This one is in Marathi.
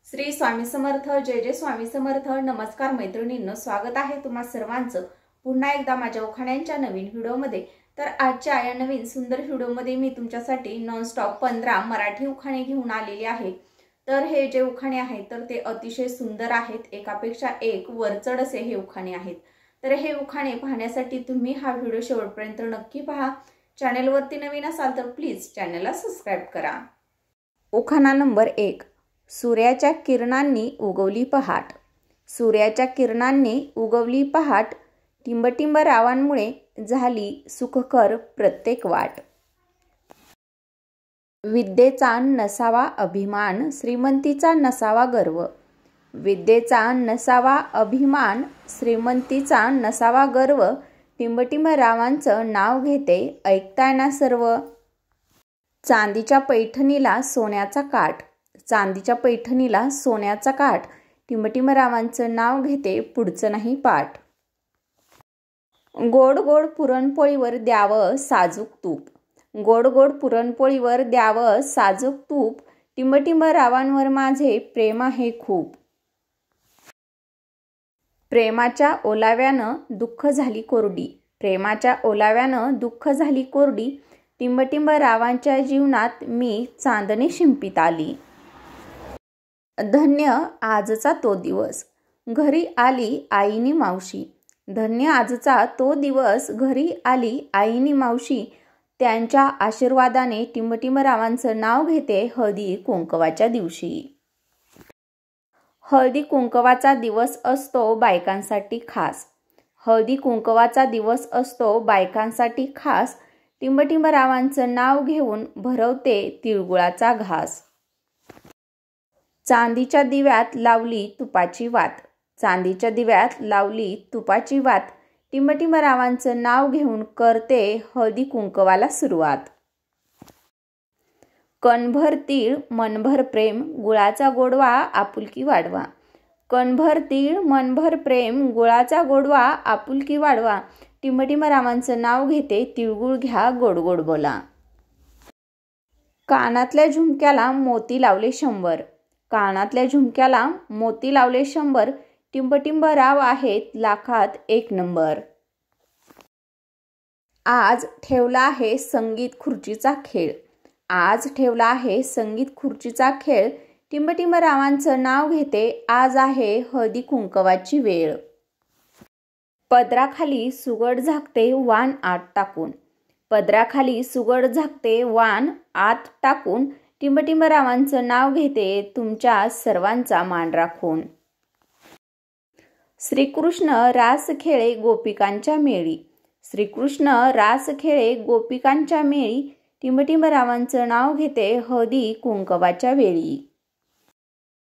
श्री स्वामी समर्थ। जय जय स्वामी समर्थ। नमस्कार मैत्रिणींनो, स्वागत आहे तुम्हा सर्वांचं पुन्हा एकदा माझ्या उखाण्यांच्या नवीन व्हिडिओमध्ये। तर आजच्या या नवीन सुंदर व्हिडिओमध्ये मी तुमच्यासाठी नॉनस्टॉप 15 मराठी उखाणे घेऊन आलेले आहे। तर हे जे उखाणे आहेत तर ते अतिशय सुंदर आहेत, एकापेक्षा एक वरचढ असे हे उखाणे आहेत। तर हे उखाणे पाहण्यासाठी तुम्ही हा व्हिडिओ शेवटपर्यंत नक्की पहा। चॅनलवरती नवीन असाल तर प्लीज चॅनलला सबस्क्राइब करा। उखाणा नंबर 1। सूर्याच्या किरणांनी उगवली पहाट। सूर्याच्या किरणांनी उगवली पहाट, टिंबटिंब रावांमुळे झाली सुखकर प्रत्येक वाट। विद्येचा नसावा अभिमान, श्रीमंतीचा नसावा गर्व। विद्येचा नसावा अभिमान, श्रीमंतीचा नसावा गर्व, टिंबटिंब रावांचं नाव घेते ऐकताय ना सर्व। चांदीच्या पैठणीला सोन्याचा काठ। चांदीच्या पैठणीला सोन्याचा काठ, टिंबटिंब रावांचं नाव घेते पुढचं नाही पाठ। गोड गोड पुरणपोळीवर द्यावं साजूक तूप। गोड गोड पुरणपोळीवर द्यावं साजूक तूप, टिंबटिंब रावांवर माझे प्रेम आहे खूप। प्रेमाच्या ओलाव्यानं दुःख झाली कोरडी। प्रेमाच्या ओलाव्यानं दुःख झाली कोरडी, टिंबटिंब रावांच्या जीवनात मी चांदणे शिंपीत आली। धन्य आजचा तो दिवस, घरी आली आईनी मावशी। धन्य आजचा तो दिवस, घरी आली आईनी मावशी, त्यांच्या आशीर्वादाने टिंबटिंब रावांचं नाव घेते हळदी कुंकवाच्या दिवशी। हळदी कुंकवाचा दिवस असतो बायकांसाठी खास। हळदी कुंकवाचा दिवस असतो बायकांसाठी खास, टिंबटिंब रावांचं नाव घेऊन भरवते तिळगुळाचा घास। चांदीच्या दिव्यात लावली तुपाची वात। चांदीच्या दिव्यात लावली तुपाची वात, टिंबटिंब रावांचं नाव घेऊन करते हळदी कुंकवाला सुरुवात। कणभर तीळ मनभर प्रेम, गुळाचा गोडवा आपुलकी वाढवा। कणभर तीळ मनभर प्रेम, गुळाचा गोडवा आपुलकी वाढवा, टिंबटिंब रावांचं नाव घेते तिळगुळ घ्या गोड गोड बोला। कानातल्या झुमक्याला मोती लावले 100। कानातल्या झुमक्याला मोती लावले 100, टिंबटिंब राव आहेत लाखात एक नंबर। आज ठेवला आहे संगीत खुर्चीचा खेळ। आज ठेवला आहे संगीत खुर्चीचा खेळ, टिंबटिंब रावांचं नाव घेते आज आहे हळदी कुंकवाची वेळ। पदराखाली सुगड झाकते वाण आत टाकून। पदराखाली सुगड झाकते वाण आत टाकून, टिंबटिंब रावांचं नाव घेते तुमच्या सर्वांचा मान राखून। श्रीकृष्ण रास खेळे गोपिकांच्या मेळी। श्रीकृष्ण रास खेळे गोपिकांच्या मेळी, टिंबटिंब रावांचं नाव घेते हळदी कुंकवाच्या वेळी।